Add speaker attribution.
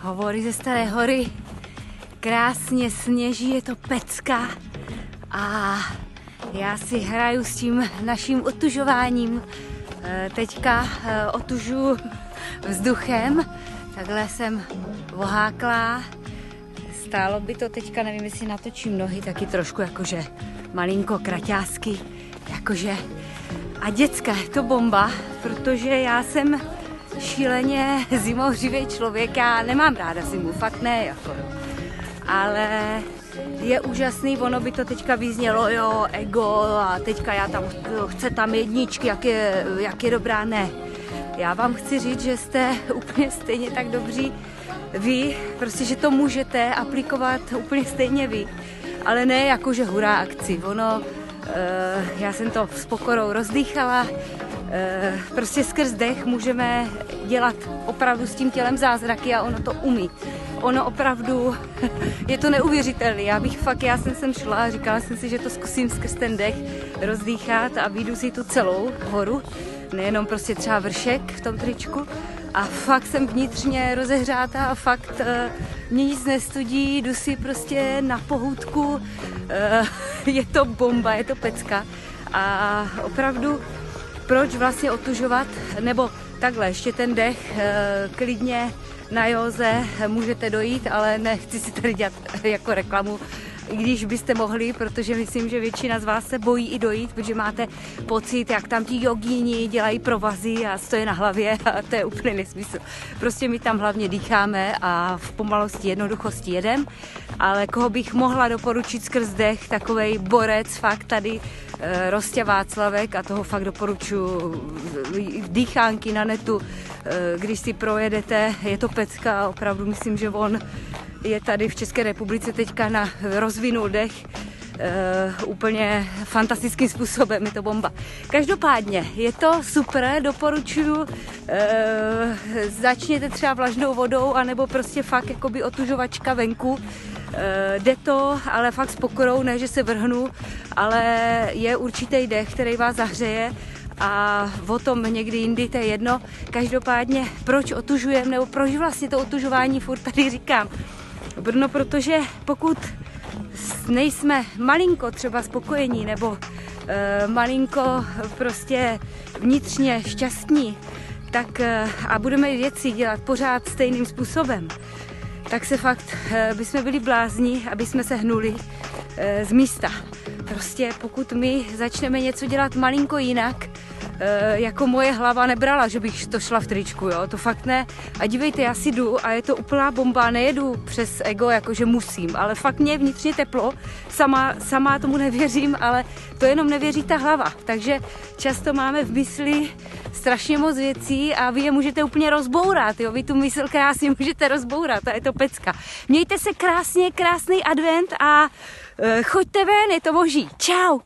Speaker 1: Hovory ze Staré hory. Krásně sněží, je to pecka. A já si hraju s tím naším otužováním. Teďka otužu vzduchem. Takhle jsem oháklá. Stálo by to teďka, nevím, jestli natočím nohy, taky trošku jakože malinko kraťásky. Jakože. A děcka, je to bomba, protože já jsem šíleně zimohřivý člověk. Já nemám ráda zimu, fakt ne, jako. Ale je úžasný, ono by to teďka vyznělo, jo, ego, a teďka já tam chce tam jedničky, jak je dobrá, ne. Já vám chci říct, že jste úplně stejně tak dobří vy, prostě, že to můžete aplikovat úplně stejně vy, ale ne jakože hurá akci, ono, já jsem to s pokorou rozdýchala, prostě skrz dech můžeme dělat opravdu s tím tělem zázraky a ono to umí. Ono opravdu, je to neuvěřitelné. Já jsem sem šla a říkala jsem si, že to zkusím skrz ten dech rozdýchat a vyjdu si tu celou horu, nejenom prostě třeba vršek v tom tričku. A fakt jsem vnitřně rozehřátá a fakt mě nic nestudí, jdu si prostě na pohůdku, je to bomba, je to pecka. A opravdu, proč vlastně otužovat, nebo takhle, ještě ten dech klidně na józe můžete dojít, ale nechci si tady dělat jako reklamu, i když byste mohli, protože myslím, že většina z vás se bojí i dojít, protože máte pocit, jak tam ti jogíni dělají provazy a stojí na hlavě a to je úplně nesmysl. Prostě my tam hlavně dýcháme a v pomalosti, jednoduchosti jedem, ale koho bych mohla doporučit skrz dech, takovej borec fakt tady Rostě Václavek a toho fakt doporučuji dýchánky na netu, když si projedete, je to pecka, opravdu myslím, že on je tady v České republice teďka rozvinul dech úplně fantastickým způsobem, je to bomba. Každopádně je to super, doporučuji, začněte třeba vlažnou vodou, anebo prostě fakt jakoby otužovačka venku. Jde to, ale fakt s pokorou, ne, že se vrhnu, ale je určitý dech, který vás zahřeje a o tom někdy jindy, to je jedno. Každopádně, proč otužujeme, nebo proč vlastně to otužování furt tady říkám? No, protože pokud nejsme malinko třeba spokojení, nebo malinko prostě vnitřně šťastní, tak a budeme věci dělat pořád stejným způsobem, tak se fakt bychom byli blázni, aby jsme se hnuli z místa. Prostě pokud my začneme něco dělat malinko jinak, jako moje hlava nebrala, že bych to šla v tričku, jo, to fakt ne. A dívejte, já si jdu a je to úplná bomba, nejedu přes ego, jakože musím, ale fakt mě vnitřně teplo, sama tomu nevěřím, ale to jenom nevěří ta hlava. Takže často máme v mysli strašně moc věcí a vy je můžete úplně rozbourat, jo, vy tu mysl krásně můžete rozbourat a je to pecka. Mějte se krásně, krásný advent a choďte ven, je to boží. Čau!